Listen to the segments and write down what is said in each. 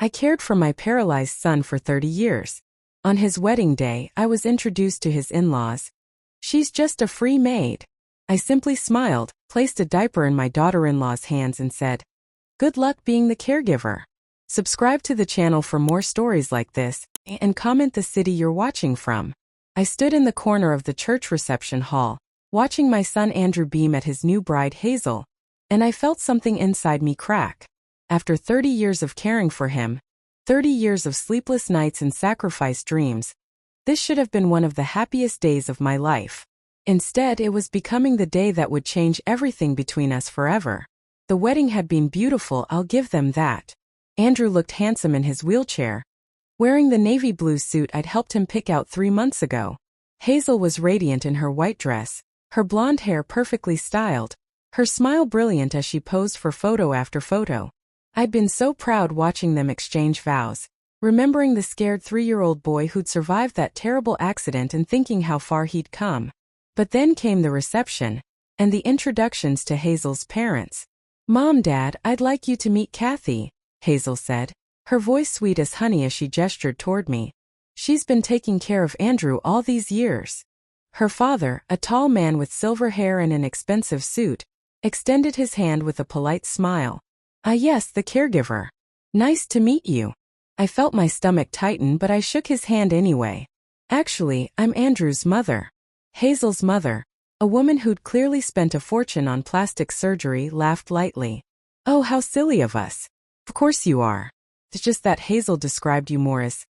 I cared for my paralyzed son for 30 years. On his wedding day, I was introduced to his in-laws. She's just a free maid. I simply smiled, placed a diaper in my daughter-in-law's hands and said, "Good luck being the caregiver." Subscribe to the channel for more stories like this, and comment the city you're watching from. I stood in the corner of the church reception hall, watching my son Andrew beam at his new bride Hazel, and I felt something inside me crack. After 30 years of caring for him, 30 years of sleepless nights and sacrificed dreams, this should have been one of the happiest days of my life. Instead, it was becoming the day that would change everything between us forever. The wedding had been beautiful, I'll give them that. Andrew looked handsome in his wheelchair, wearing the navy blue suit I'd helped him pick out 3 months ago. Hazel was radiant in her white dress, her blonde hair perfectly styled, her smile brilliant as she posed for photo after photo. I'd been so proud watching them exchange vows, remembering the scared 3-year-old boy who'd survived that terrible accident and thinking how far he'd come. But then came the reception, and the introductions to Hazel's parents. "Mom, Dad, I'd like you to meet Kathy," Hazel said, her voice sweet as honey as she gestured toward me. "She's been taking care of Andrew all these years." Her father, a tall man with silver hair and an expensive suit, extended his hand with a polite smile. "Ah yes, the caregiver. Nice to meet you." I felt my stomach tighten, but I shook his hand anyway. "Actually, I'm Andrew's mother." Hazel's mother, a woman who'd clearly spent a fortune on plastic surgery, laughed lightly. "Oh, how silly of us. Of course you are. It's just that Hazel described you more as,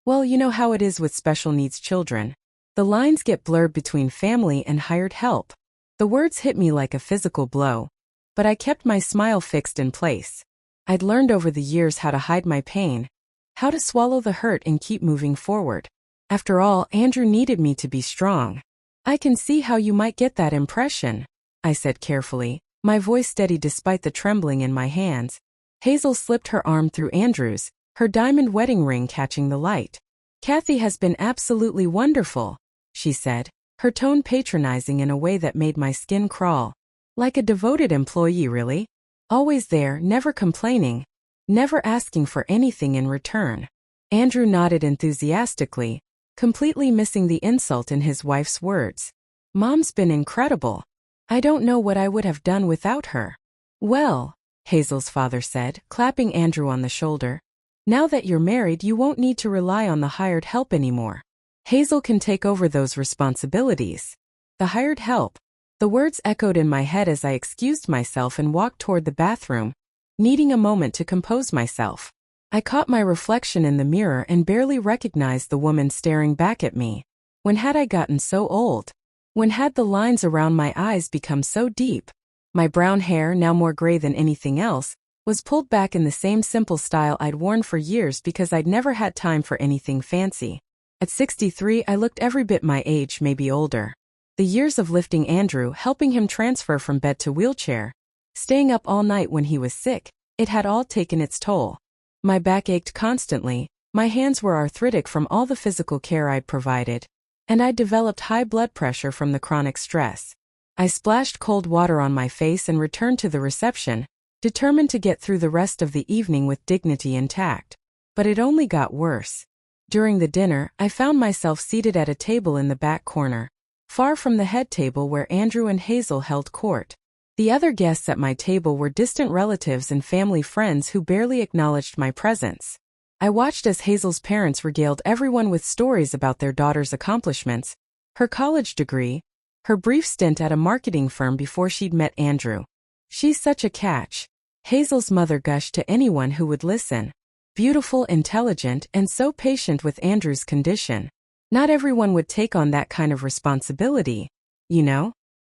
well, you know how it is with special needs children. The lines get blurred between family and hired help." The words hit me like a physical blow, but I kept my smile fixed in place. I'd learned over the years how to hide my pain, how to swallow the hurt and keep moving forward. After all, Andrew needed me to be strong. "I can see how you might get that impression," I said carefully, my voice steady despite the trembling in my hands. Hazel slipped her arm through Andrew's, her diamond wedding ring catching the light. "Kathy has been absolutely wonderful," she said, her tone patronizing in a way that made my skin crawl. Like a devoted employee, really. Always there, never complaining, never asking for anything in return. Andrew nodded enthusiastically, completely missing the insult in his wife's words. "Mom's been incredible. I don't know what I would have done without her." "Well," Hazel's father said, clapping Andrew on the shoulder, "now that you're married, you won't need to rely on the hired help anymore. Hazel can take over those responsibilities." The hired help. The words echoed in my head as I excused myself and walked toward the bathroom, needing a moment to compose myself. I caught my reflection in the mirror and barely recognized the woman staring back at me. When had I gotten so old? When had the lines around my eyes become so deep? My brown hair, now more gray than anything else, was pulled back in the same simple style I'd worn for years because I'd never had time for anything fancy. At 63, I looked every bit my age, maybe older. The years of lifting Andrew, helping him transfer from bed to wheelchair, staying up all night when he was sick, it had all taken its toll. My back ached constantly, my hands were arthritic from all the physical care I'd provided, and I'd developed high blood pressure from the chronic stress. I splashed cold water on my face and returned to the reception, determined to get through the rest of the evening with dignity intact. But it only got worse. During the dinner, I found myself seated at a table in the back corner, far from the head table where Andrew and Hazel held court. The other guests at my table were distant relatives and family friends who barely acknowledged my presence. I watched as Hazel's parents regaled everyone with stories about their daughter's accomplishments, her college degree, her brief stint at a marketing firm before she'd met Andrew. "She's such a catch," Hazel's mother gushed to anyone who would listen. "Beautiful, intelligent, and so patient with Andrew's condition. Not everyone would take on that kind of responsibility, you know?"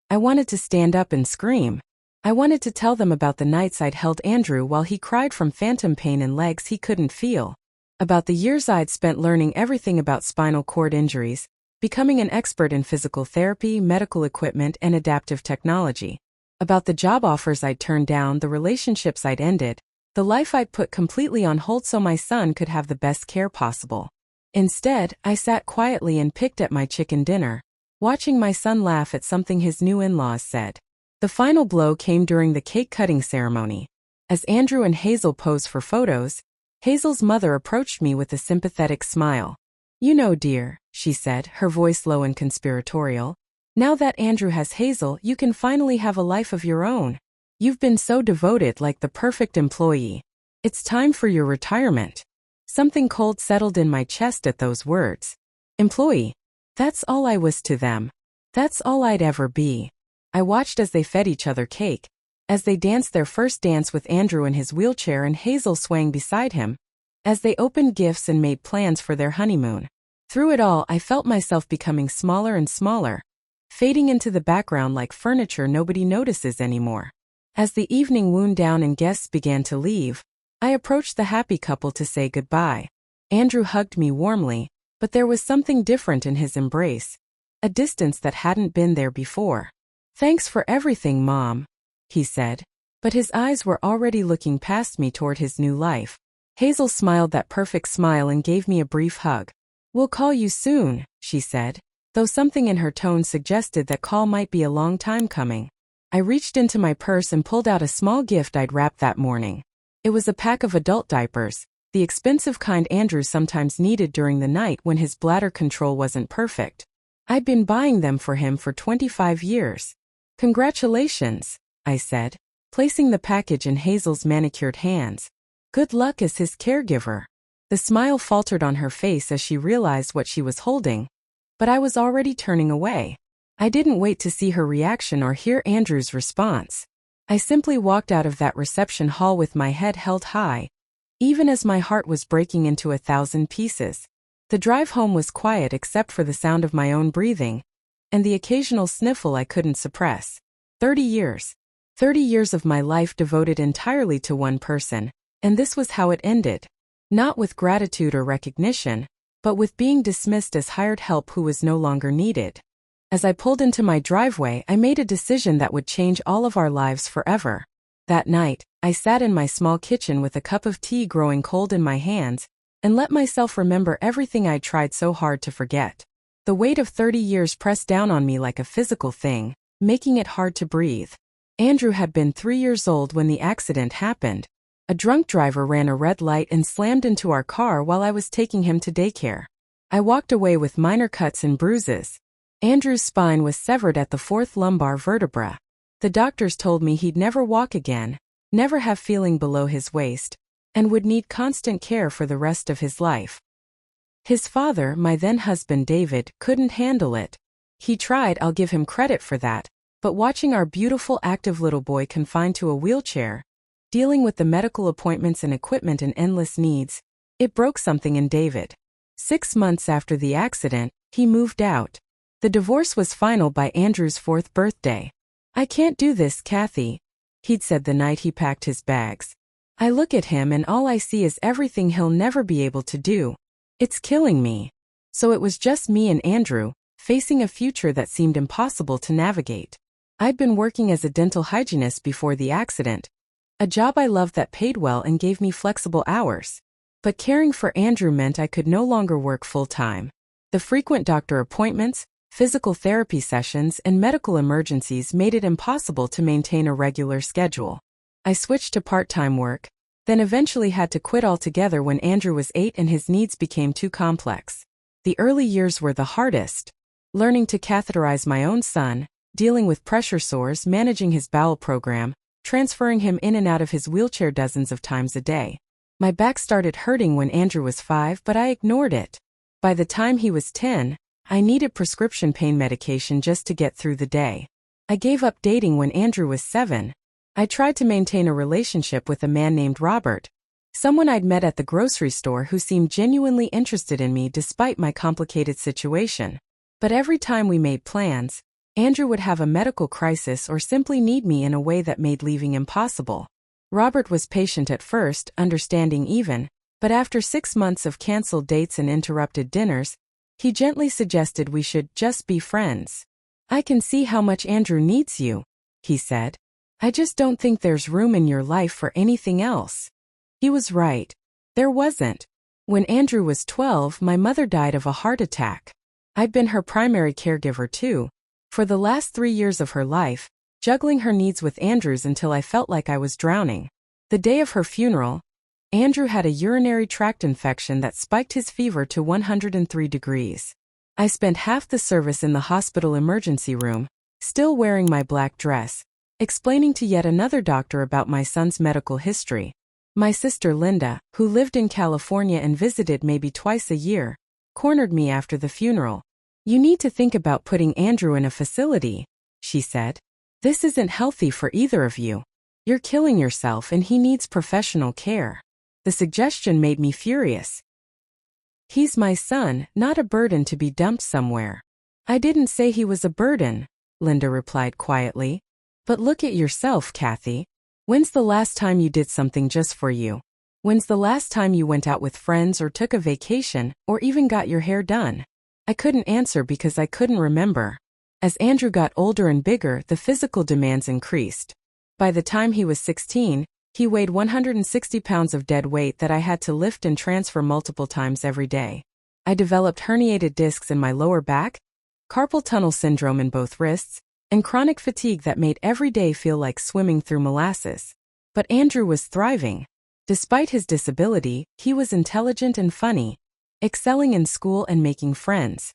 I wanted to stand up and scream. I wanted to tell them about the nights I'd held Andrew while he cried from phantom pain in legs he couldn't feel. About the years I'd spent learning everything about spinal cord injuries, becoming an expert in physical therapy, medical equipment, and adaptive technology. About the job offers I'd turned down, the relationships I'd ended, the life I'd put completely on hold so my son could have the best care possible. Instead, I sat quietly and picked at my chicken dinner, watching my son laugh at something his new in-laws said. The final blow came during the cake-cutting ceremony. As Andrew and Hazel posed for photos, Hazel's mother approached me with a sympathetic smile. "You know, dear," she said, her voice low and conspiratorial, "now that Andrew has Hazel, you can finally have a life of your own. You've been so devoted, like the perfect employee. It's time for your retirement." Something cold settled in my chest at those words. Employee. That's all I was to them. That's all I'd ever be. I watched as they fed each other cake, as they danced their first dance with Andrew in his wheelchair and Hazel swaying beside him, as they opened gifts and made plans for their honeymoon. Through it all, I felt myself becoming smaller and smaller, fading into the background like furniture nobody notices anymore. As the evening wound down and guests began to leave, I approached the happy couple to say goodbye. Andrew hugged me warmly, but there was something different in his embrace, a distance that hadn't been there before. "Thanks for everything, Mom," he said, but his eyes were already looking past me toward his new life. Hazel smiled that perfect smile and gave me a brief hug. "We'll call you soon," she said, though something in her tone suggested that call might be a long time coming. I reached into my purse and pulled out a small gift I'd wrapped that morning. It was a pack of adult diapers, the expensive kind Andrew sometimes needed during the night when his bladder control wasn't perfect. I'd been buying them for him for 25 years. "Congratulations," I said, placing the package in Hazel's manicured hands. "Good luck as his caregiver." The smile faltered on her face as she realized what she was holding, but I was already turning away. I didn't wait to see her reaction or hear Andrew's response. I simply walked out of that reception hall with my head held high, even as my heart was breaking into 1,000 pieces. The drive home was quiet except for the sound of my own breathing, and the occasional sniffle I couldn't suppress. 30 years. 30 years of my life devoted entirely to one person, and this was how it ended. Not with gratitude or recognition, but with being dismissed as hired help who was no longer needed. As I pulled into my driveway, I made a decision that would change all of our lives forever. That night, I sat in my small kitchen with a cup of tea growing cold in my hands, and let myself remember everything I'd tried so hard to forget. The weight of 30 years pressed down on me like a physical thing, making it hard to breathe. Andrew had been 3 years old when the accident happened. A drunk driver ran a red light and slammed into our car while I was taking him to daycare. I walked away with minor cuts and bruises. Andrew's spine was severed at the 4th lumbar vertebra. The doctors told me he'd never walk again, never have feeling below his waist, and would need constant care for the rest of his life. His father, my then-husband David, couldn't handle it. He tried, I'll give him credit for that, but watching our beautiful active little boy confined to a wheelchair, dealing with the medical appointments and equipment and endless needs, it broke something in David. 6 months after the accident, he moved out. The divorce was final by Andrew's 4th birthday. "I can't do this, Kathy," he'd said the night he packed his bags. "I look at him and all I see is everything he'll never be able to do. It's killing me." So it was just me and Andrew, facing a future that seemed impossible to navigate. I'd been working as a dental hygienist before the accident, a job I loved that paid well and gave me flexible hours. But caring for Andrew meant I could no longer work full-time. The frequent doctor appointments, physical therapy sessions, and medical emergencies made it impossible to maintain a regular schedule. I switched to part-time work, then eventually had to quit altogether when Andrew was 8 and his needs became too complex. The early years were the hardest. Learning to catheterize my own son, dealing with pressure sores, managing his bowel program, transferring him in and out of his wheelchair dozens of times a day. My back started hurting when Andrew was 5, but I ignored it. By the time he was 10, I needed prescription pain medication just to get through the day. I gave up dating when Andrew was 7. I tried to maintain a relationship with a man named Robert, someone I'd met at the grocery store who seemed genuinely interested in me despite my complicated situation. But every time we made plans, Andrew would have a medical crisis or simply need me in a way that made leaving impossible. Robert was patient at first, understanding even, but after 6 months of canceled dates and interrupted dinners, he gently suggested we should just be friends. "I can see how much Andrew needs you," he said. "I just don't think there's room in your life for anything else." He was right. There wasn't. When Andrew was 12, my mother died of a heart attack. I'd been her primary caregiver too, for the last 3 years of her life, juggling her needs with Andrew's until I felt like I was drowning. The day of her funeral, Andrew had a urinary tract infection that spiked his fever to 103 degrees. I spent half the service in the hospital emergency room, still wearing my black dress, explaining to yet another doctor about my son's medical history. My sister Linda, who lived in California and visited maybe twice a year, cornered me after the funeral. "You need to think about putting Andrew in a facility," she said. "This isn't healthy for either of you. You're killing yourself and he needs professional care." The suggestion made me furious. "He's my son, not a burden to be dumped somewhere." "I didn't say he was a burden," Linda replied quietly. "But look at yourself, Kathy. When's the last time you did something just for you? When's the last time you went out with friends or took a vacation or even got your hair done?" I couldn't answer because I couldn't remember. As Andrew got older and bigger, the physical demands increased. By the time he was 16, he weighed 160 pounds of dead weight that I had to lift and transfer multiple times every day. I developed herniated discs in my lower back, carpal tunnel syndrome in both wrists, and chronic fatigue that made every day feel like swimming through molasses. But Andrew was thriving. Despite his disability, he was intelligent and funny, excelling in school and making friends.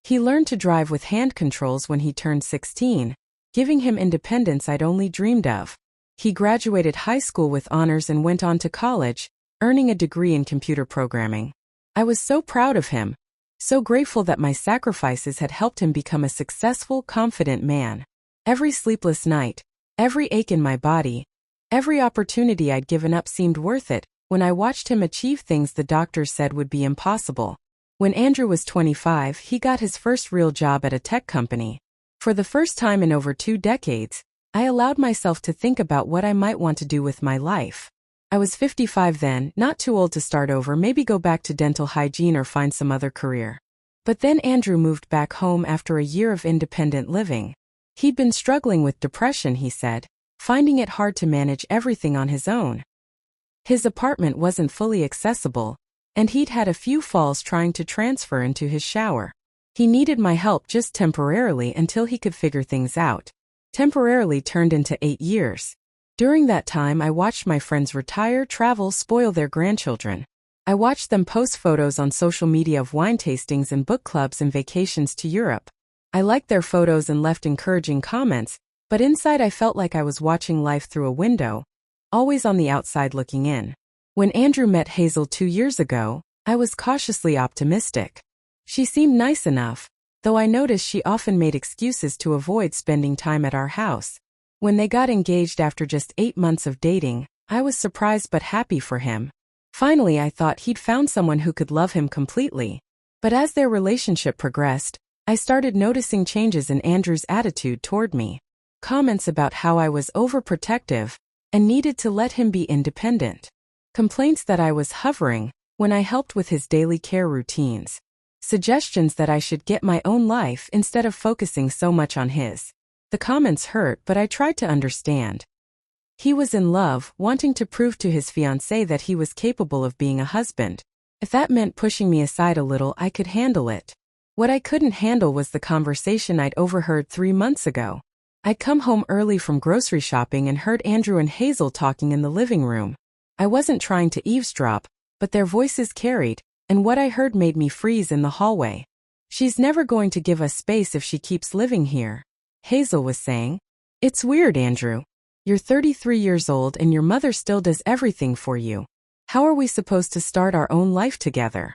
He learned to drive with hand controls when he turned 16, giving him independence I'd only dreamed of. He graduated high school with honors and went on to college, earning a degree in computer programming. I was so proud of him, so grateful that my sacrifices had helped him become a successful, confident man. Every sleepless night, every ache in my body, every opportunity I'd given up seemed worth it when I watched him achieve things the doctors said would be impossible. When Andrew was 25, he got his first real job at a tech company. For the first time in over 2 decades, I allowed myself to think about what I might want to do with my life. I was 55 then, not too old to start over, maybe go back to dental hygiene or find some other career. But then Andrew moved back home after a year of independent living. He'd been struggling with depression, he said, finding it hard to manage everything on his own. His apartment wasn't fully accessible, and he'd had a few falls trying to transfer into his shower. He needed my help just temporarily until he could figure things out. Temporarily turned into 8 years. During that time, I watched my friends retire, travel, spoil their grandchildren. I watched them post photos on social media of wine tastings and book clubs and vacations to Europe. I liked their photos and left encouraging comments, but inside I felt like I was watching life through a window, always on the outside looking in. When Andrew met Hazel 2 years ago, I was cautiously optimistic. She seemed nice enough, though I noticed she often made excuses to avoid spending time at our house. When they got engaged after just 8 months of dating, I was surprised but happy for him. Finally, I thought he'd found someone who could love him completely. But as their relationship progressed, I started noticing changes in Andrew's attitude toward me. Comments about how I was overprotective and needed to let him be independent. Complaints that I was hovering when I helped with his daily care routines. Suggestions that I should get my own life instead of focusing so much on his. The comments hurt, but I tried to understand. He was in love, wanting to prove to his fiancée that he was capable of being a husband. If that meant pushing me aside a little, I could handle it. What I couldn't handle was the conversation I'd overheard 3 months ago. I'd come home early from grocery shopping and heard Andrew and Hazel talking in the living room. I wasn't trying to eavesdrop, but their voices carried, and what I heard made me freeze in the hallway. "She's never going to give us space if she keeps living here," Hazel was saying. "It's weird, Andrew. You're 33 years old and your mother still does everything for you. How are we supposed to start our own life together?"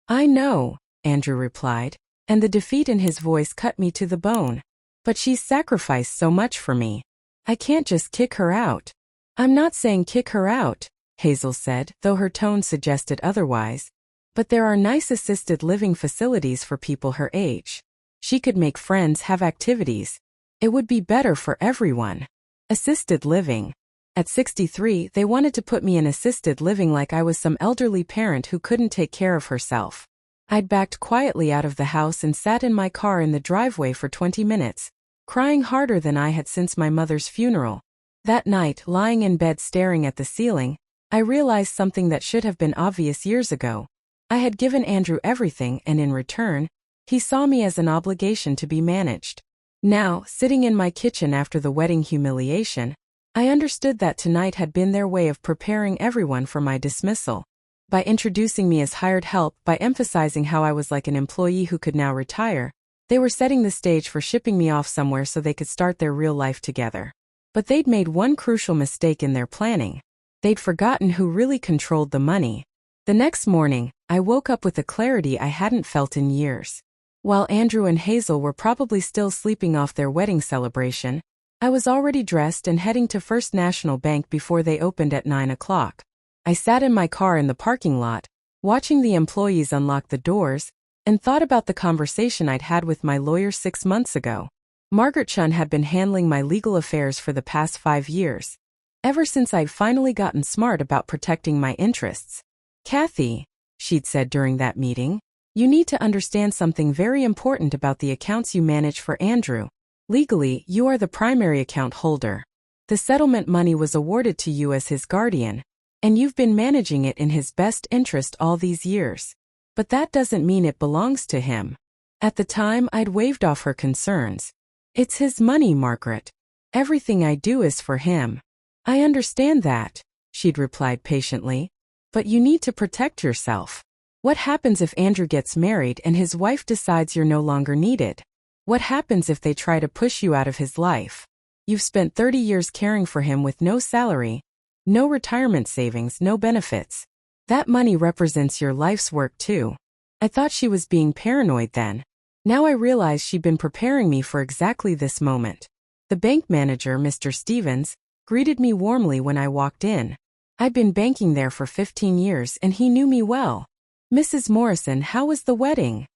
"I know," Andrew replied, and the defeat in his voice cut me to the bone. "But she's sacrificed so much for me. I can't just kick her out." "I'm not saying kick her out," Hazel said, though her tone suggested otherwise. "But there are nice assisted living facilities for people her age. She could make friends, have activities. It would be better for everyone." Assisted living. At 63, they wanted to put me in assisted living like I was some elderly parent who couldn't take care of herself. I'd backed quietly out of the house and sat in my car in the driveway for 20 minutes, crying harder than I had since my mother's funeral. That night, lying in bed staring at the ceiling, I realized something that should have been obvious years ago. I had given Andrew everything, and in return, he saw me as an obligation to be managed. Now, sitting in my kitchen after the wedding humiliation, I understood that tonight had been their way of preparing everyone for my dismissal. By introducing me as hired help, by emphasizing how I was like an employee who could now retire, they were setting the stage for shipping me off somewhere so they could start their real life together. But they'd made one crucial mistake in their planning. They'd forgotten who really controlled the money. The next morning, I woke up with a clarity I hadn't felt in years. While Andrew and Hazel were probably still sleeping off their wedding celebration, I was already dressed and heading to First National Bank before they opened at 9 o'clock. I sat in my car in the parking lot, watching the employees unlock the doors, and thought about the conversation I'd had with my lawyer 6 months ago. Margaret Chun had been handling my legal affairs for the past 5 years, ever since I'd finally gotten smart about protecting my interests. "Kathy," she'd said during that meeting, "you need to understand something very important about the accounts you manage for Andrew. Legally, you are the primary account holder. The settlement money was awarded to you as his guardian, and you've been managing it in his best interest all these years. But that doesn't mean it belongs to him." At the time, I'd waved off her concerns. "It's his money, Margaret. Everything I do is for him." "I understand that," she'd replied patiently. "But you need to protect yourself. What happens if Andrew gets married and his wife decides you're no longer needed? What happens if they try to push you out of his life? You've spent 30 years caring for him with no salary, no retirement savings, no benefits. That money represents your life's work too." I thought she was being paranoid then. Now I realized she'd been preparing me for exactly this moment. The bank manager, Mr. Stevens, greeted me warmly when I walked in. I'd been banking there for 15 years and he knew me well. "Mrs. Morrison, how was the wedding?"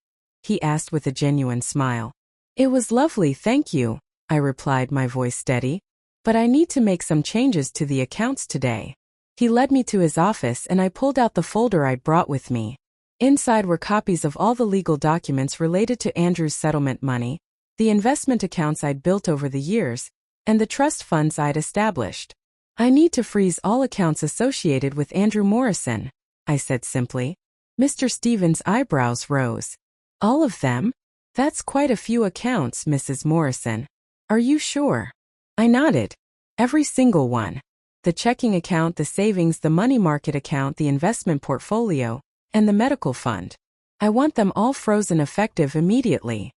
he asked with a genuine smile. "It was lovely, thank you," I replied, my voice steady. "But I need to make some changes to the accounts today." He led me to his office and I pulled out the folder I'd brought with me. Inside were copies of all the legal documents related to Andrew's settlement money, the investment accounts I'd built over the years, and the trust funds I'd established. "I need to freeze all accounts associated with Andrew Morrison," I said simply. Mr. Stevens' eyebrows rose. "All of them? That's quite a few accounts, Mrs. Morrison. Are you sure?" I nodded. "Every single one. The checking account, the savings, the money market account, the investment portfolio, and the medical fund. I want them all frozen effective immediately."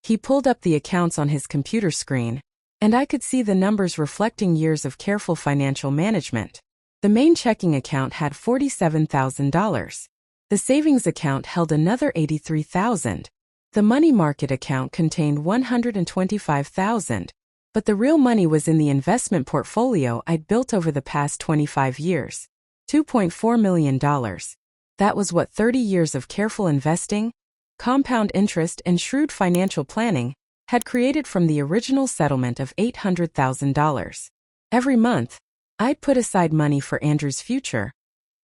He pulled up the accounts on his computer screen, and I could see the numbers reflecting years of careful financial management. The main checking account had $47,000. The savings account held another $83,000. The money market account contained $125,000. But the real money was in the investment portfolio I'd built over the past 25 years. $2.4 million. That was what 30 years of careful investing, compound interest, and shrewd financial planning had created from the original settlement of $800,000. Every month, I'd put aside money for Andrew's future,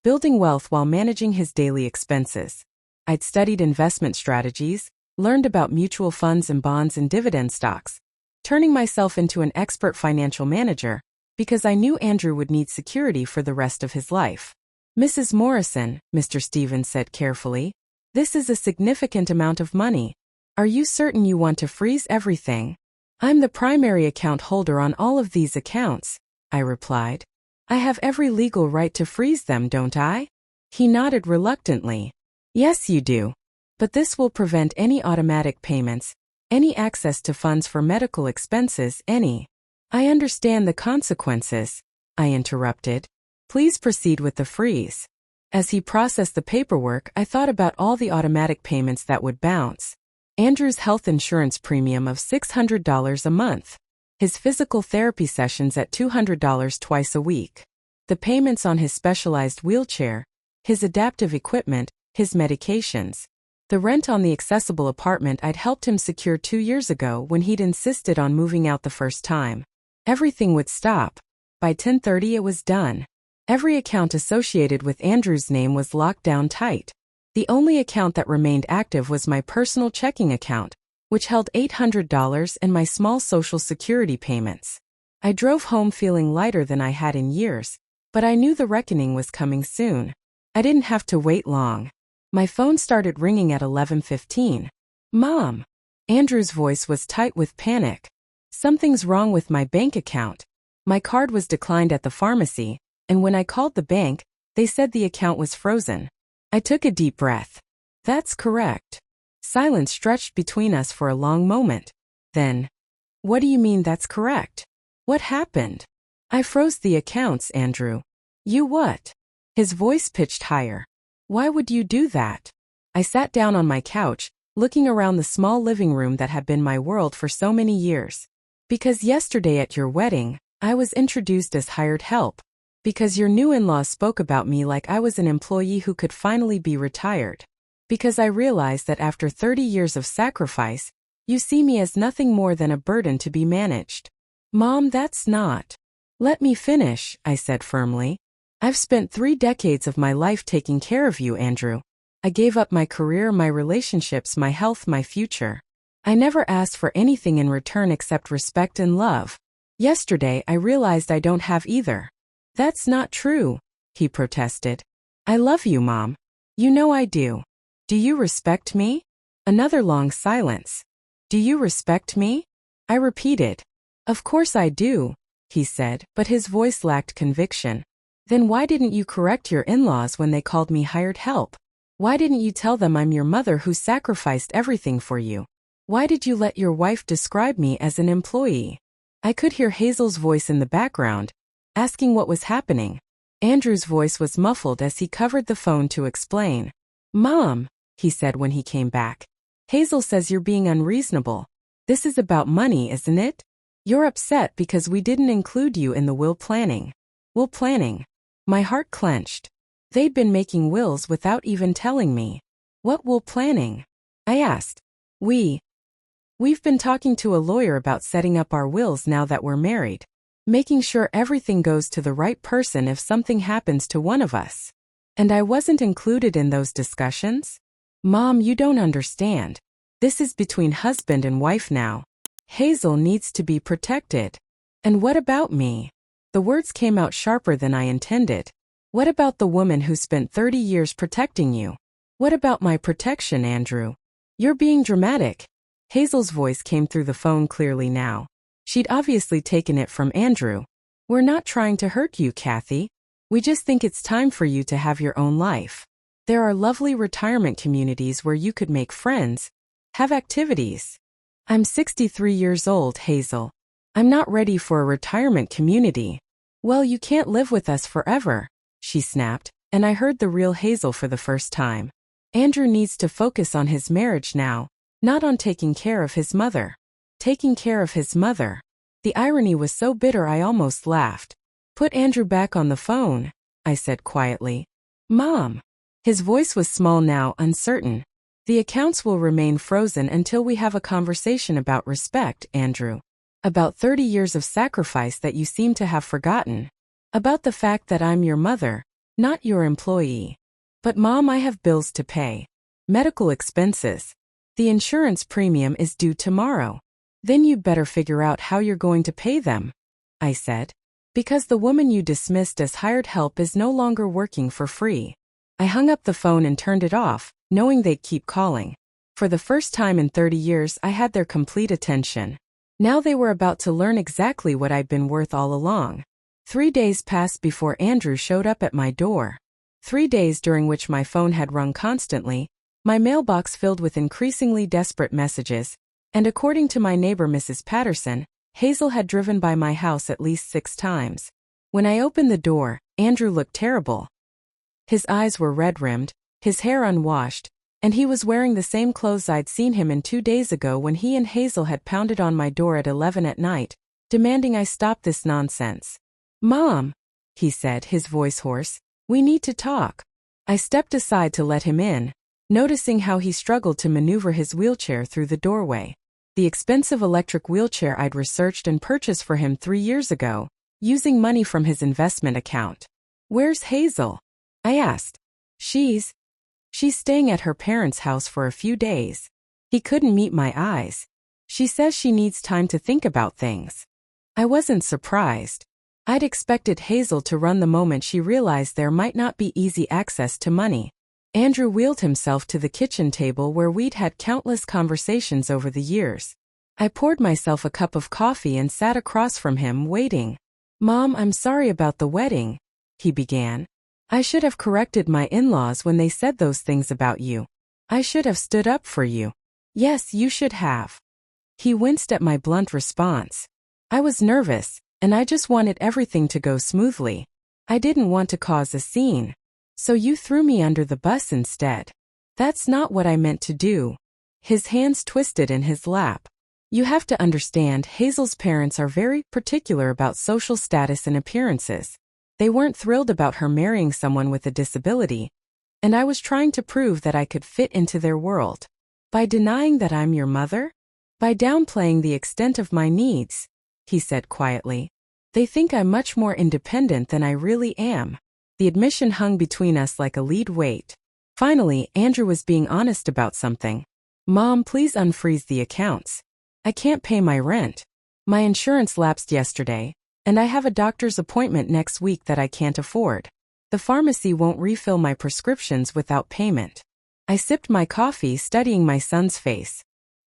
building wealth while managing his daily expenses. I'd studied investment strategies, learned about mutual funds and bonds and dividend stocks, turning myself into an expert financial manager because I knew Andrew would need security for the rest of his life. "Mrs. Morrison," Mr. Stevens said carefully, "this is a significant amount of money. Are you certain you want to freeze everything?" "I'm the primary account holder on all of these accounts," I replied. "I have every legal right to freeze them, don't I?" He nodded reluctantly. "Yes, you do. But this will prevent any automatic payments, any access to funds for medical expenses, any—" "I understand the consequences," I interrupted. "Please proceed with the freeze." As he processed the paperwork, I thought about all the automatic payments that would bounce. Andrew's health insurance premium of $600 a month. His physical therapy sessions at $200 twice a week. The payments on his specialized wheelchair, his adaptive equipment, his medications. The rent on the accessible apartment I'd helped him secure 2 years ago when he'd insisted on moving out the first time. Everything would stop. By 10:30 it was done. Every account associated with Andrew's name was locked down tight. The only account that remained active was my personal checking account, which held $800 and my small Social Security payments. I drove home feeling lighter than I had in years, but I knew the reckoning was coming soon. I didn't have to wait long. My phone started ringing at 11:15. "Mom." Andrew's voice was tight with panic. "Something's wrong with my bank account. My card was declined at the pharmacy, and when I called the bank, they said the account was frozen. I took a deep breath. That's correct. Silence stretched between us for a long moment. Then, what do you mean that's correct? What happened? I froze the accounts, Andrew. You what? His voice pitched higher. Why would you do that? I sat down on my couch, looking around the small living room that had been my world for so many years. Because yesterday at your wedding, I was introduced as hired help. Because your new in-laws spoke about me like I was an employee who could finally be retired. Because I realized that after 30 years of sacrifice, you see me as nothing more than a burden to be managed. Mom, that's not. Let me finish, I said firmly. I've spent 3 decades of my life taking care of you, Andrew. I gave up my career, my relationships, my health, my future. I never asked for anything in return except respect and love. Yesterday, I realized I don't have either. That's not true, he protested. I love you, Mom. You know I do. Do you respect me? Another long silence. Do you respect me? I repeated. Of course I do, he said, but his voice lacked conviction. Then why didn't you correct your in-laws when they called me hired help? Why didn't you tell them I'm your mother who sacrificed everything for you? Why did you let your wife describe me as an employee? I could hear Hazel's voice in the background, asking what was happening. Andrew's voice was muffled as he covered the phone to explain. Mom, he said when he came back. Hazel says you're being unreasonable. This is about money, isn't it? You're upset because we didn't include you in the will planning. Will planning. My heart clenched. They'd been making wills without even telling me. What will planning? I asked. We've been talking to a lawyer about setting up our wills now that we're married. Making sure everything goes to the right person if something happens to one of us. And I wasn't included in those discussions? Mom, you don't understand. This is between husband and wife now. Hazel needs to be protected. And what about me? The words came out sharper than I intended. What about the woman who spent 30 years protecting you? What about my protection, Andrew? You're being dramatic. Hazel's voice came through the phone clearly now. She'd obviously taken it from Andrew. We're not trying to hurt you, Kathy. We just think it's time for you to have your own life. There are lovely retirement communities where you could make friends, have activities. I'm 63 years old, Hazel. I'm not ready for a retirement community. Well, you can't live with us forever, she snapped, and I heard the real Hazel for the first time. Andrew needs to focus on his marriage now, not on taking care of his mother. Taking care of his mother. The irony was so bitter I almost laughed. Put Andrew back on the phone, I said quietly. Mom. His voice was small now, uncertain. The accounts will remain frozen until we have a conversation about respect, Andrew. About 30 years of sacrifice that you seem to have forgotten. About the fact that I'm your mother, not your employee. But Mom, I have bills to pay. Medical expenses. The insurance premium is due tomorrow. Then you'd better figure out how you're going to pay them, I said. Because the woman you dismissed as hired help is no longer working for free. I hung up the phone and turned it off, knowing they'd keep calling. For the first time in 30 years, I had their complete attention. Now they were about to learn exactly what I'd been worth all along. 3 days passed before Andrew showed up at my door. 3 days during which my phone had rung constantly, my mailbox filled with increasingly desperate messages, and according to my neighbor Mrs. Patterson, Hazel had driven by my house at least 6 times. When I opened the door, Andrew looked terrible. His eyes were red-rimmed, his hair unwashed, and he was wearing the same clothes I'd seen him in 2 days ago when he and Hazel had pounded on my door at 11 at night, demanding I stop this nonsense. Mom, he said, his voice hoarse, we need to talk. I stepped aside to let him in, noticing how he struggled to maneuver his wheelchair through the doorway. The expensive electric wheelchair I'd researched and purchased for him 3 years ago, using money from his investment account. Where's Hazel? I asked. She's staying at her parents' house for a few days. He couldn't meet my eyes. She says she needs time to think about things. I wasn't surprised. I'd expected Hazel to run the moment she realized there might not be easy access to money. Andrew wheeled himself to the kitchen table where we'd had countless conversations over the years. I poured myself a cup of coffee and sat across from him, waiting. "Mom, I'm sorry about the wedding," he began. "I should have corrected my in-laws when they said those things about you. I should have stood up for you." "Yes, you should have." He winced at my blunt response. I was nervous, and I just wanted everything to go smoothly. I didn't want to cause a scene. "So you threw me under the bus instead." "That's not what I meant to do." His hands twisted in his lap. "You have to understand, Hazel's parents are very particular about social status and appearances. They weren't thrilled about her marrying someone with a disability, and I was trying to prove that I could fit into their world. By denying that I'm your mother? By downplaying the extent of my needs," he said quietly. "They think I'm much more independent than I really am." The admission hung between us like a lead weight. Finally, Andrew was being honest about something. "Mom, please unfreeze the accounts. I can't pay my rent. My insurance lapsed yesterday, and I have a doctor's appointment next week that I can't afford. The pharmacy won't refill my prescriptions without payment." I sipped my coffee, studying my son's face.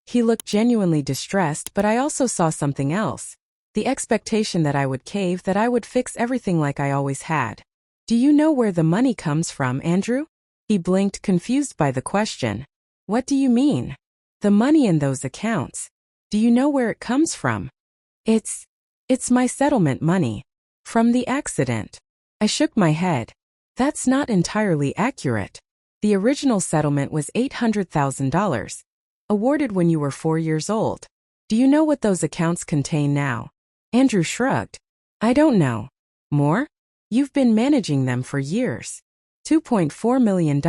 He looked genuinely distressed, but I also saw something else. The expectation that I would cave, that I would fix everything like I always had. "Do you know where the money comes from, Andrew?" He blinked, confused by the question. "What do you mean?" "The money in those accounts. Do you know where it comes from?" It's my settlement money. From the accident." I shook my head. "That's not entirely accurate. The original settlement was $800,000, awarded when you were 4 years old. Do you know what those accounts contain now?" Andrew shrugged. "I don't know." "More? You've been managing them for years." $2.4 million.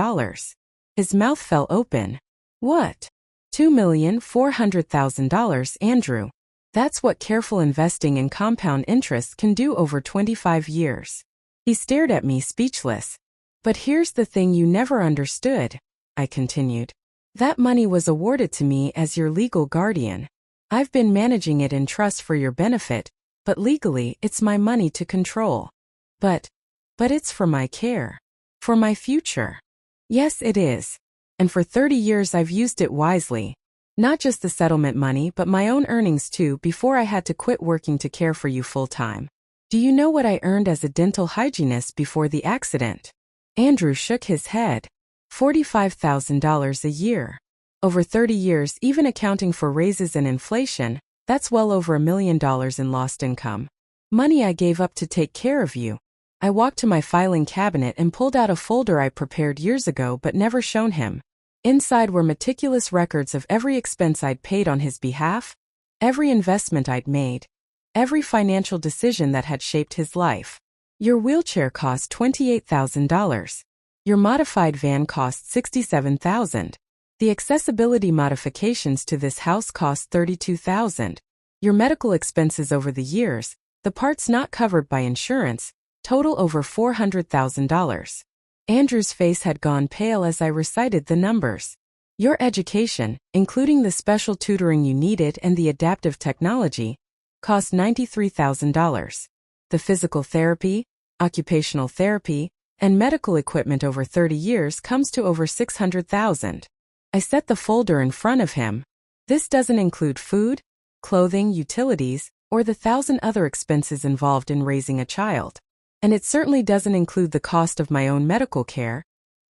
His mouth fell open. "What?" $2,400,000, Andrew. That's what careful investing in compound interest can do over 25 years. He stared at me, speechless. "But here's the thing you never understood," I continued. "That money was awarded to me as your legal guardian. I've been managing it in trust for your benefit, but legally it's my money to control." But it's for my care. For my future." "Yes, it is. And for 30 years I've used it wisely. Not just the settlement money, but my own earnings too, before I had to quit working to care for you full-time. Do you know what I earned as a dental hygienist before the accident?" Andrew shook his head. $45,000 a year. Over 30 years, even accounting for raises and inflation, that's well over $1 million in lost income. Money I gave up to take care of you. I walked to my filing cabinet and pulled out a folder I prepared years ago but never shown him. Inside were meticulous records of every expense I'd paid on his behalf, every investment I'd made, every financial decision that had shaped his life. "Your wheelchair cost $28,000. Your modified van cost $67,000. The accessibility modifications to this house cost $32,000. Your medical expenses over the years, the parts not covered by insurance, total over $400,000. Andrew's face had gone pale as I recited the numbers. "Your education, including the special tutoring you needed and the adaptive technology, cost $93,000. The physical therapy, occupational therapy, and medical equipment over 30 years comes to over $600,000. I set the folder in front of him. "This doesn't include food, clothing, utilities, or the 1,000 other expenses involved in raising a child. And it certainly doesn't include the cost of my own medical care,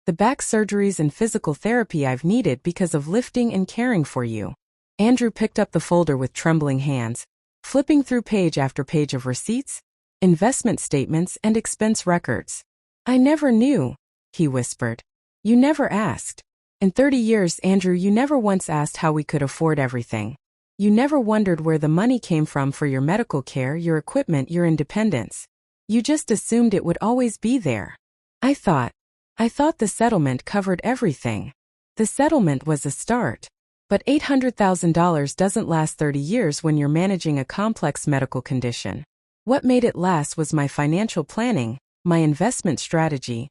the back surgeries and physical therapy I've needed because of lifting and caring for you." Andrew picked up the folder with trembling hands, flipping through page after page of receipts, investment statements, and expense records. "I never knew," he whispered. "You never asked. In 30 years, Andrew, you never once asked how we could afford everything. You never wondered where the money came from for your medical care, your equipment, your independence. You just assumed it would always be there. I thought the settlement covered everything." The settlement was a start. But $800,000 doesn't last 30 years when you're managing a complex medical condition. What made it last was my financial planning, my investment strategy,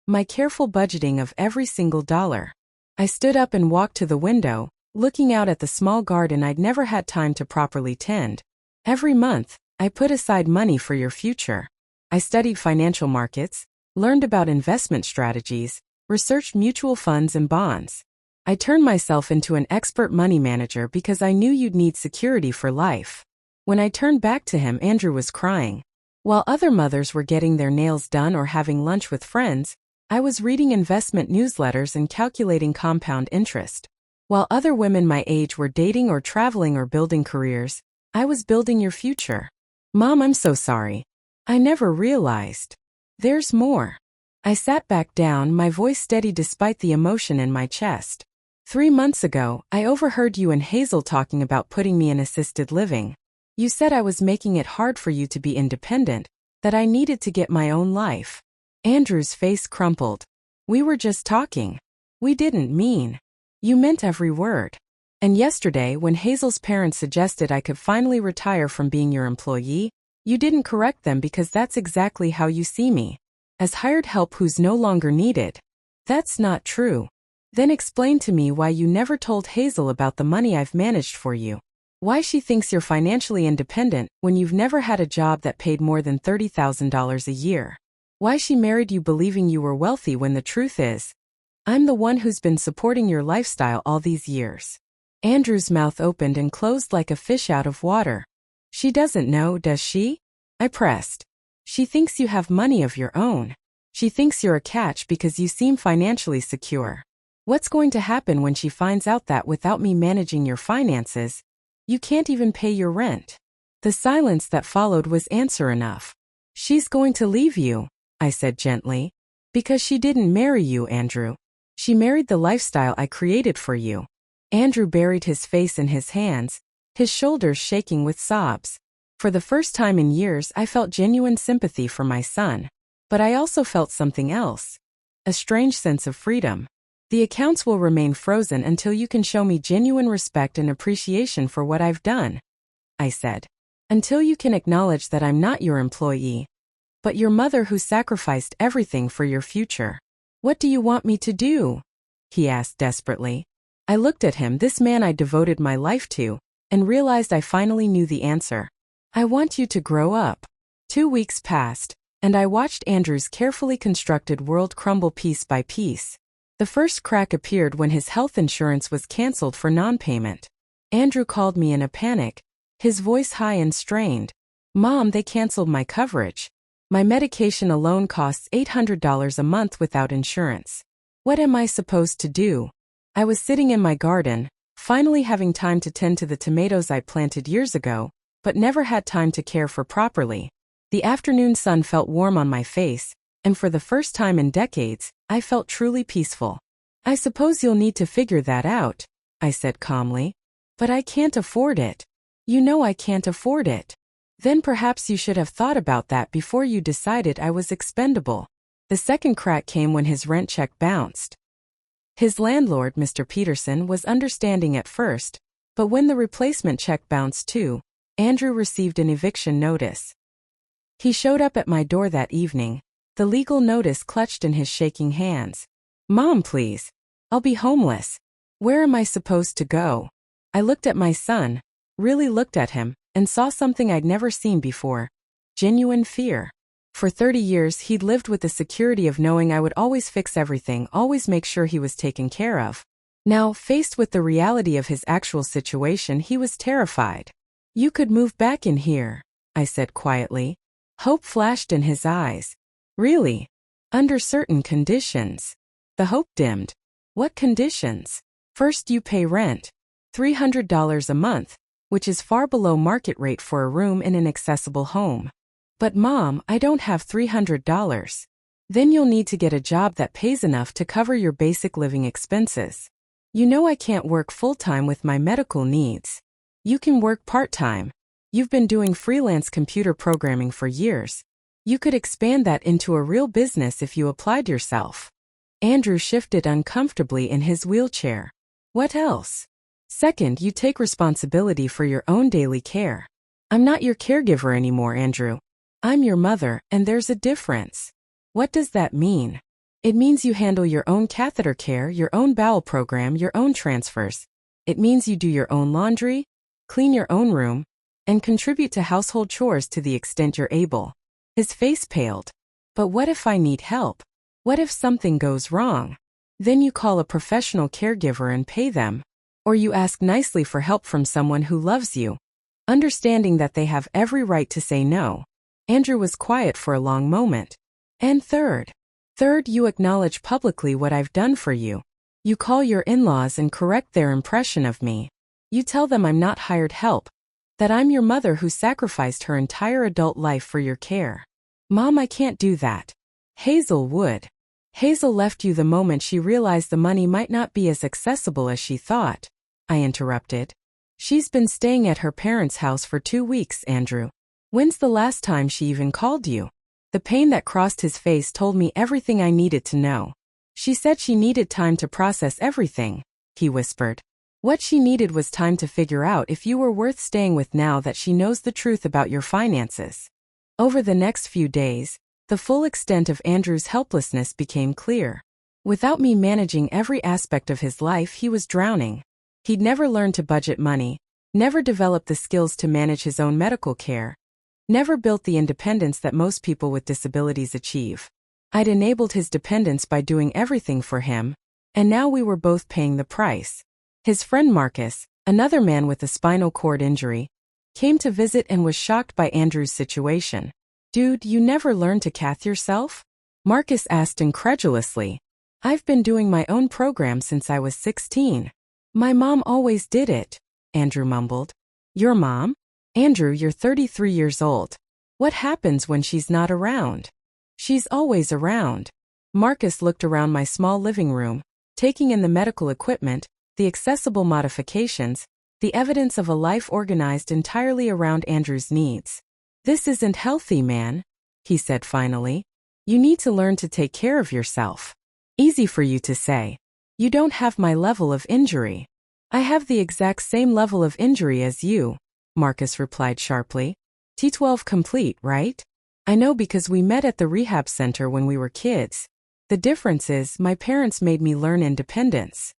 my careful budgeting of every single dollar. I stood up and walked to the window, looking out at the small garden I'd never had time to properly tend. "Every month, I put aside money for your future. I studied financial markets, learned about investment strategies, researched mutual funds and bonds. I turned myself into an expert money manager because I knew you'd need security for life." When I turned back to him, Andrew was crying. While other mothers were getting their nails done or having lunch with friends, I was reading investment newsletters and calculating compound interest. While other women my age were dating or traveling or building careers, I was building your future. Mom, I'm so sorry. I never realized. There's more. I sat back down, my voice steady despite the emotion in my chest. 3 months ago, I overheard you and Hazel talking about putting me in assisted living. You said I was making it hard for you to be independent, that I needed to get my own life. Andrew's face crumpled. We were just talking. We didn't mean. You meant every word. And yesterday, when Hazel's parents suggested I could finally retire from being your employee, you didn't correct them because that's exactly how you see me. As hired help who's no longer needed. That's not true. Then explain to me why you never told Hazel about the money I've managed for you. Why she thinks you're financially independent when you've never had a job that paid more than $30,000 a year. Why she married you believing you were wealthy when the truth is, I'm the one who's been supporting your lifestyle all these years. Andrew's mouth opened and closed like a fish out of water. She doesn't know, does she? I pressed. She thinks you have money of your own. She thinks you're a catch because you seem financially secure. What's going to happen when she finds out that without me managing your finances, you can't even pay your rent? The silence that followed was answer enough. She's going to leave you, I said gently. Because she didn't marry you, Andrew. She married the lifestyle I created for you. Andrew buried his face in his hands, his shoulders shaking with sobs. For the first time in years, I felt genuine sympathy for my son. But I also felt something else. A strange sense of freedom. The accounts will remain frozen until you can show me genuine respect and appreciation for what I've done, I said. Until you can acknowledge that I'm not your employee, but your mother who sacrificed everything for your future. What do you want me to do? He asked desperately. I looked at him, this man I devoted my life to, and realized I finally knew the answer. I want you to grow up. 2 weeks passed, and I watched Andrew's carefully constructed world crumble piece by piece. The first crack appeared when his health insurance was canceled for non-payment. Andrew called me in a panic, his voice high and strained. Mom, they canceled my coverage. My medication alone costs $800 a month without insurance. What am I supposed to do? I was sitting in my garden, finally having time to tend to the tomatoes I planted years ago, but never had time to care for properly. The afternoon sun felt warm on my face, and for the first time in decades, I felt truly peaceful. I suppose you'll need to figure that out, I said calmly. But I can't afford it. You know I can't afford it. Then perhaps you should have thought about that before you decided I was expendable. The second crack came when his rent check bounced. His landlord, Mr. Peterson, was understanding at first, but when the replacement check bounced too, Andrew received an eviction notice. He showed up at my door that evening, the legal notice clutched in his shaking hands. Mom, please. I'll be homeless. Where am I supposed to go? I looked at my son, really looked at him, and saw something I'd never seen before. Genuine fear. For 30 years he'd lived with the security of knowing I would always fix everything, always make sure he was taken care of. Now, faced with the reality of his actual situation, he was terrified. You could move back in here, I said quietly. Hope flashed in his eyes. Really? Under certain conditions. The hope dimmed. What conditions? First, you pay rent. $300 a month, which is far below market rate for a room in an accessible home. But Mom, I don't have $300. Then you'll need to get a job that pays enough to cover your basic living expenses. You know I can't work full-time with my medical needs. You can work part-time. You've been doing freelance computer programming for years. You could expand that into a real business if you applied yourself. Andrew shifted uncomfortably in his wheelchair. What else? Second, you take responsibility for your own daily care. I'm not your caregiver anymore, Andrew. I'm your mother, and there's a difference. What does that mean? It means you handle your own catheter care, your own bowel program, your own transfers. It means you do your own laundry, clean your own room, and contribute to household chores to the extent you're able. His face paled. But what if I need help? What if something goes wrong? Then you call a professional caregiver and pay them. Or you ask nicely for help from someone who loves you, understanding that they have every right to say no. Andrew was quiet for a long moment. And third, you acknowledge publicly what I've done for you. You call your in-laws and correct their impression of me. You tell them I'm not hired help, that I'm your mother who sacrificed her entire adult life for your care. Mom, I can't do that. Hazel would. Hazel left you the moment she realized the money might not be as accessible as she thought, I interrupted. She's been staying at her parents' house for 2 weeks, Andrew. When's the last time she even called you? The pain that crossed his face told me everything I needed to know. She said she needed time to process everything, he whispered. What she needed was time to figure out if you were worth staying with now that she knows the truth about your finances. Over the next few days, the full extent of Andrew's helplessness became clear. Without me managing every aspect of his life, he was drowning. He'd never learned to budget money, never developed the skills to manage his own medical care, never built the independence that most people with disabilities achieve. I'd enabled his dependence by doing everything for him, and now we were both paying the price. His friend Marcus, another man with a spinal cord injury, came to visit and was shocked by Andrew's situation. Dude, you never learned to cath yourself? Marcus asked incredulously. I've been doing my own program since I was 16. My mom always did it, Andrew mumbled. Your mom? Andrew, you're 33 years old. What happens when she's not around? She's always around. Marcus looked around my small living room, taking in the medical equipment, the accessible modifications, the evidence of a life organized entirely around Andrew's needs. This isn't healthy, man, he said finally. You need to learn to take care of yourself. Easy for you to say. You don't have my level of injury. I have the exact same level of injury as you, Marcus replied sharply. T12 complete, right? I know because we met at the rehab center when we were kids. The difference is my parents made me learn independence.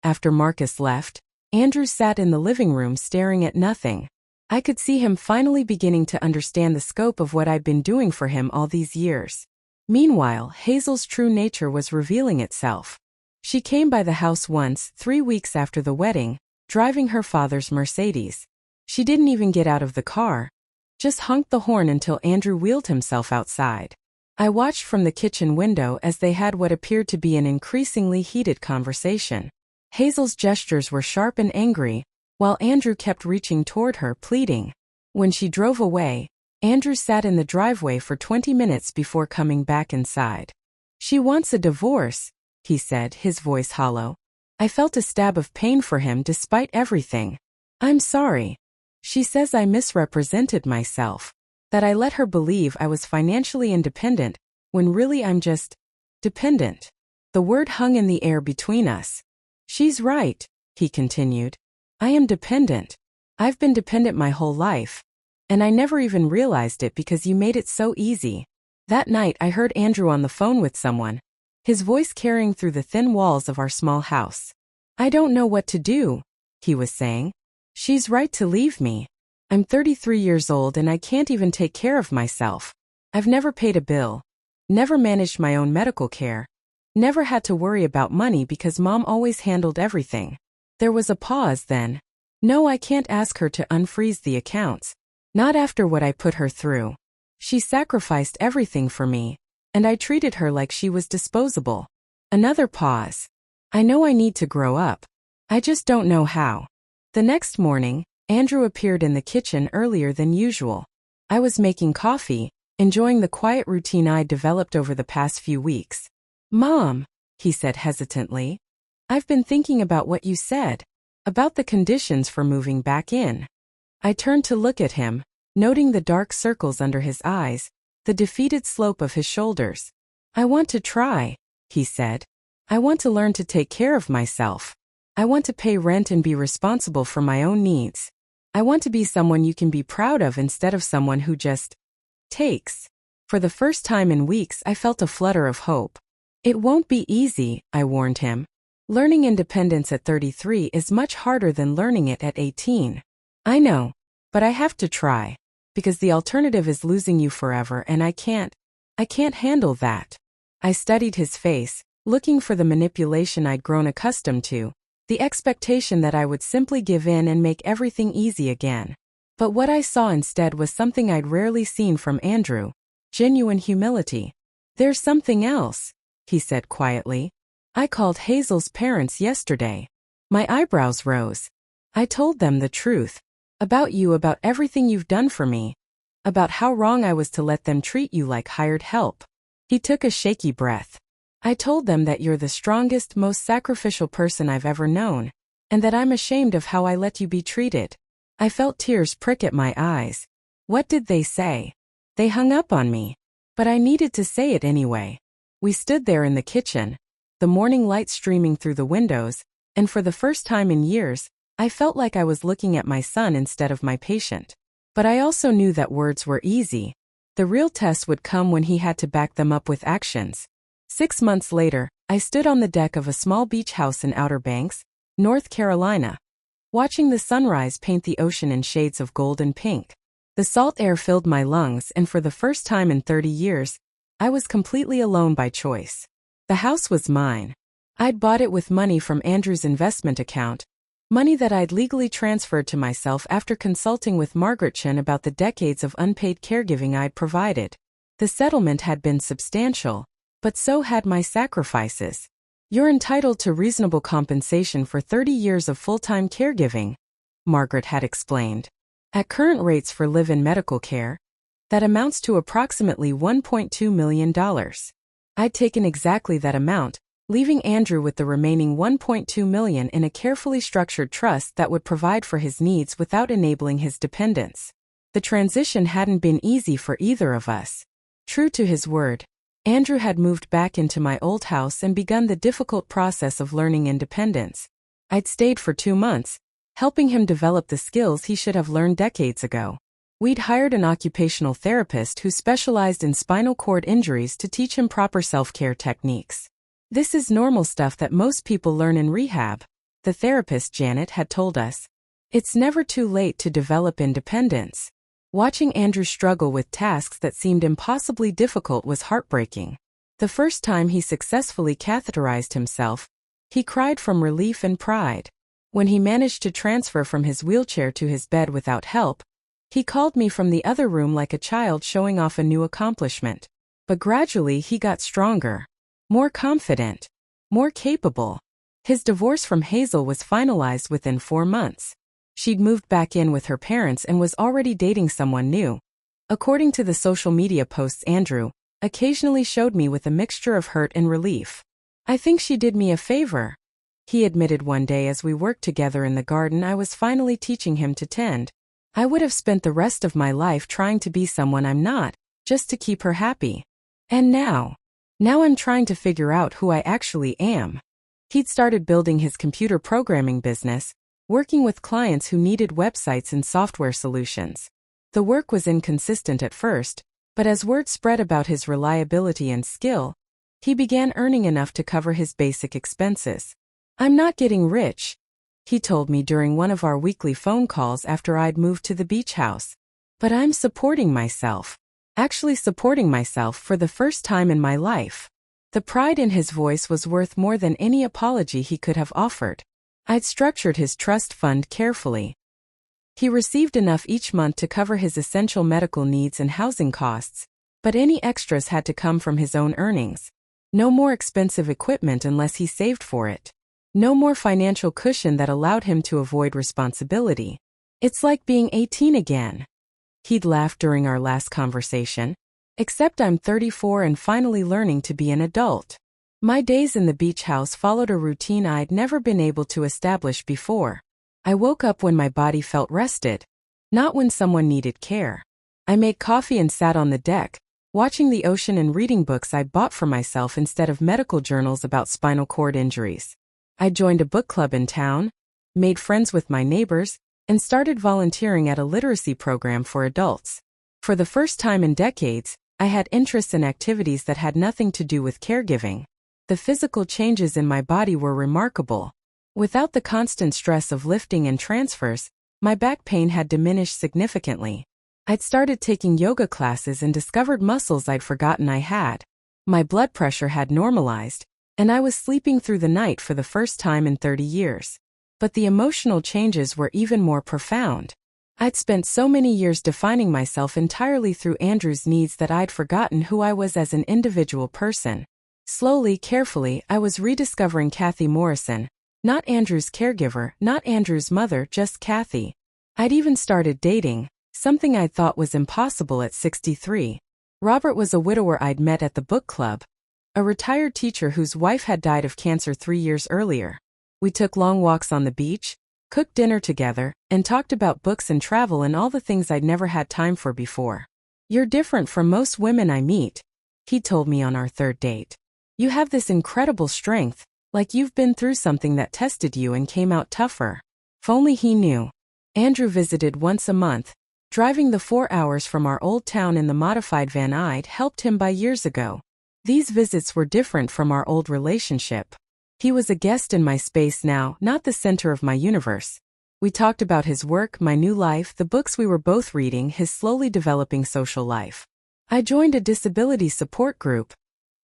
After Marcus left, Andrew sat in the living room staring at nothing. I could see him finally beginning to understand the scope of what I'd been doing for him all these years. Meanwhile, Hazel's true nature was revealing itself. She came by the house once, 3 weeks after the wedding, driving her father's Mercedes. She didn't even get out of the car, just honked the horn until Andrew wheeled himself outside. I watched from the kitchen window as they had what appeared to be an increasingly heated conversation. Hazel's gestures were sharp and angry, while Andrew kept reaching toward her, pleading. When she drove away, Andrew sat in the driveway for 20 minutes before coming back inside. She wants a divorce, he said, his voice hollow. I felt a stab of pain for him despite everything. I'm sorry. She says I misrepresented myself, that I let her believe I was financially independent, when really I'm just dependent. The word hung in the air between us. She's right, he continued. I am dependent. I've been dependent my whole life. And I never even realized it because you made it so easy. That night I heard Andrew on the phone with someone, his voice carrying through the thin walls of our small house. I don't know what to do, he was saying. She's right to leave me. I'm 33 years old and I can't even take care of myself. I've never paid a bill, never managed my own medical care, never had to worry about money because Mom always handled everything. There was a pause then. No, I can't ask her to unfreeze the accounts. Not after what I put her through. She sacrificed everything for me, and I treated her like she was disposable. Another pause. I know I need to grow up. I just don't know how. The next morning, Andrew appeared in the kitchen earlier than usual. I was making coffee, enjoying the quiet routine I'd developed over the past few weeks. Mom, he said hesitantly, I've been thinking about what you said, about the conditions for moving back in. I turned to look at him, noting the dark circles under his eyes, the defeated slope of his shoulders. I want to try, he said. I want to learn to take care of myself. I want to pay rent and be responsible for my own needs. I want to be someone you can be proud of instead of someone who just takes. For the first time in weeks, I felt a flutter of hope. It won't be easy, I warned him. Learning independence at 33 is much harder than learning it at 18. I know, but I have to try, because the alternative is losing you forever and I can't handle that. I studied his face, looking for the manipulation I'd grown accustomed to, the expectation that I would simply give in and make everything easy again. But what I saw instead was something I'd rarely seen from Andrew: genuine humility. "There's something else," he said quietly. "I called Hazel's parents yesterday." My eyebrows rose. "I told them the truth. About you, about everything you've done for me. About how wrong I was to let them treat you like hired help." He took a shaky breath. "I told them that you're the strongest, most sacrificial person I've ever known, and that I'm ashamed of how I let you be treated." I felt tears prick at my eyes. What did they say? They hung up on me. But I needed to say it anyway. We stood there in the kitchen, the morning light streaming through the windows, and for the first time in years, I felt like I was looking at my son instead of my patient. But I also knew that words were easy. The real test would come when he had to back them up with actions. 6 months later, I stood on the deck of a small beach house in Outer Banks, North Carolina, watching the sunrise paint the ocean in shades of gold and pink. The salt air filled my lungs, and for the first time in 30 years, I was completely alone by choice. The house was mine. I'd bought it with money from Andrew's investment account, money that I'd legally transferred to myself after consulting with Margaret Chen about the decades of unpaid caregiving I'd provided. The settlement had been substantial, but so had my sacrifices. "You're entitled to reasonable compensation for 30 years of full-time caregiving," Margaret had explained. "At current rates for live-in medical care, that amounts to approximately $1.2 million. I'd taken exactly that amount, leaving Andrew with the remaining $1.2 million in a carefully structured trust that would provide for his needs without enabling his dependence. The transition hadn't been easy for either of us. True to his word, Andrew had moved back into my old house and begun the difficult process of learning independence. I'd stayed for 2 months, helping him develop the skills he should have learned decades ago. We'd hired an occupational therapist who specialized in spinal cord injuries to teach him proper self-care techniques. "This is normal stuff that most people learn in rehab," the therapist Janet had told us. "It's never too late to develop independence." Watching Andrew struggle with tasks that seemed impossibly difficult was heartbreaking. The first time he successfully catheterized himself, he cried from relief and pride. When he managed to transfer from his wheelchair to his bed without help, he called me from the other room like a child showing off a new accomplishment. But gradually he got stronger, more confident, more capable. His divorce from Hazel was finalized within 4 months. She'd moved back in with her parents and was already dating someone new. According to the social media posts, Andrew occasionally showed me with a mixture of hurt and relief. "I think she did me a favor," he admitted one day as we worked together in the garden I was finally teaching him to tend. "I would have spent the rest of my life trying to be someone I'm not, just to keep her happy. And now I'm trying to figure out who I actually am." He'd started building his computer programming business, working with clients who needed websites and software solutions. The work was inconsistent at first, but as word spread about his reliability and skill, he began earning enough to cover his basic expenses. "I'm not getting rich," he told me during one of our weekly phone calls after I'd moved to the beach house. "But I'm supporting myself. Actually supporting myself for the first time in my life." The pride in his voice was worth more than any apology he could have offered. I'd structured his trust fund carefully. He received enough each month to cover his essential medical needs and housing costs, but any extras had to come from his own earnings. No more expensive equipment unless he saved for it. No more financial cushion that allowed him to avoid responsibility. "It's like being 18 again," he'd laughed during our last conversation. "Except I'm 34 and finally learning to be an adult." My days in the beach house followed a routine I'd never been able to establish before. I woke up when my body felt rested, not when someone needed care. I made coffee and sat on the deck, watching the ocean and reading books I'd bought for myself instead of medical journals about spinal cord injuries. I joined a book club in town, made friends with my neighbors, and started volunteering at a literacy program for adults. For the first time in decades, I had interests in activities that had nothing to do with caregiving. The physical changes in my body were remarkable. Without the constant stress of lifting and transfers, my back pain had diminished significantly. I'd started taking yoga classes and discovered muscles I'd forgotten I had. My blood pressure had normalized, and I was sleeping through the night for the first time in 30 years. But the emotional changes were even more profound. I'd spent so many years defining myself entirely through Andrew's needs that I'd forgotten who I was as an individual person. Slowly, carefully, I was rediscovering Kathy Morrison. Not Andrew's caregiver, not Andrew's mother, just Kathy. I'd even started dating, something I'd thought was impossible at 63. Robert was a widower I'd met at the book club, a retired teacher whose wife had died of cancer 3 years earlier. We took long walks on the beach, cooked dinner together, and talked about books and travel and all the things I'd never had time for before. "You're different from most women I meet," he told me on our third date. "You have this incredible strength, like you've been through something that tested you and came out tougher." If only he knew. Andrew visited once a month. Driving the 4 hours from our old town in the modified van I'd helped him buy years ago. These visits were different from our old relationship. He was a guest in my space now, not the center of my universe. We talked about his work, my new life, the books we were both reading, his slowly developing social life. "I joined a disability support group,"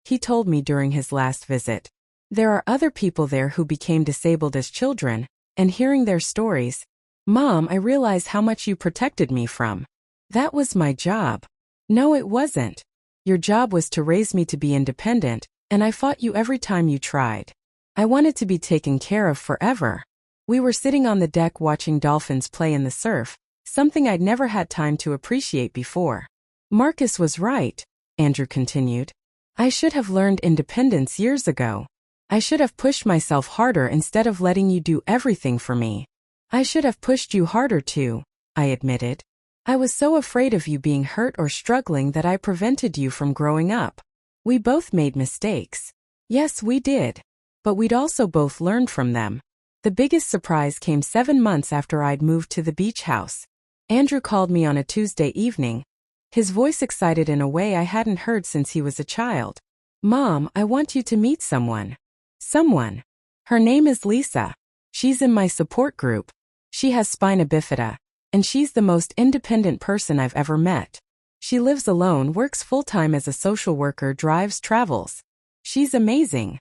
he told me during his last visit. "There are other people there who became disabled as children, and hearing their stories, Mom, I realize how much you protected me from." "That was my job." "No, it wasn't. Your job was to raise me to be independent, and I fought you every time you tried. I wanted to be taken care of forever." We were sitting on the deck watching dolphins play in the surf, something I'd never had time to appreciate before. "Marcus was right," Andrew continued. "I should have learned independence years ago. I should have pushed myself harder instead of letting you do everything for me." "I should have pushed you harder too," I admitted. "I was so afraid of you being hurt or struggling that I prevented you from growing up." "We both made mistakes." "Yes, we did. But we'd also both learned from them." The biggest surprise came 7 months after I'd moved to the beach house. Andrew called me on a Tuesday evening, his voice excited in a way I hadn't heard since he was a child. "Mom, I want you to meet someone." "Someone?" "Her name is Lisa. She's in my support group. She has spina bifida, and she's the most independent person I've ever met. She lives alone, works full-time as a social worker, drives, travels. She's amazing."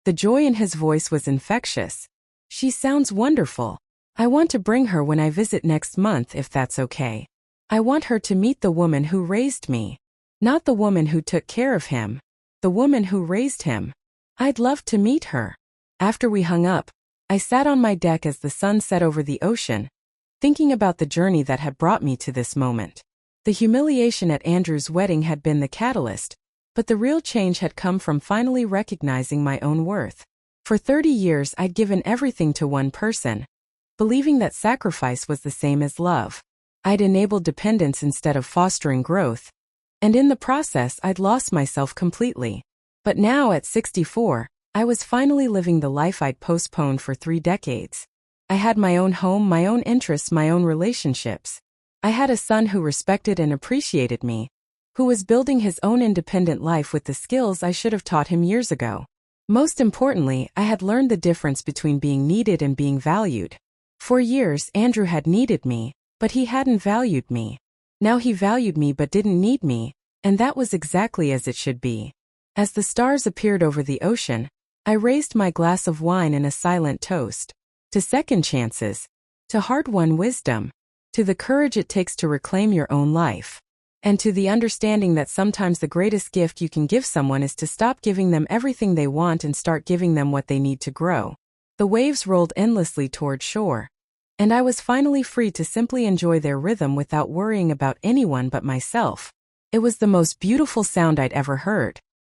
The joy in his voice was infectious. "She sounds wonderful. I want to bring her when I visit next month if that's okay. I want her to meet the woman who raised me. Not the woman who took care of him. The woman who raised him. I'd love to meet her." After we hung up, I sat on my deck as the sun set over the ocean, thinking about the journey that had brought me to this moment. The humiliation at Andrew's wedding had been the catalyst, but the real change had come from finally recognizing my own worth. For 30 years I'd given everything to one person, believing that sacrifice was the same as love. I'd enabled dependence instead of fostering growth, and in the process I'd lost myself completely. But now at 64, I was finally living the life I'd postponed for 3 decades. I had my own home, my own interests, my own relationships. I had a son who respected and appreciated me, who was building his own independent life with the skills I should have taught him years ago. Most importantly, I had learned the difference between being needed and being valued. For years, Andrew had needed me, but he hadn't valued me. Now he valued me but didn't need me, and that was exactly as it should be. As the stars appeared over the ocean, I raised my glass of wine in a silent toast. To second chances. To hard-won wisdom. To the courage it takes to reclaim your own life. And to the understanding that sometimes the greatest gift you can give someone is to stop giving them everything they want and start giving them what they need to grow. The waves rolled endlessly toward shore, and I was finally free to simply enjoy their rhythm without worrying about anyone but myself. It was the most beautiful sound I'd ever heard.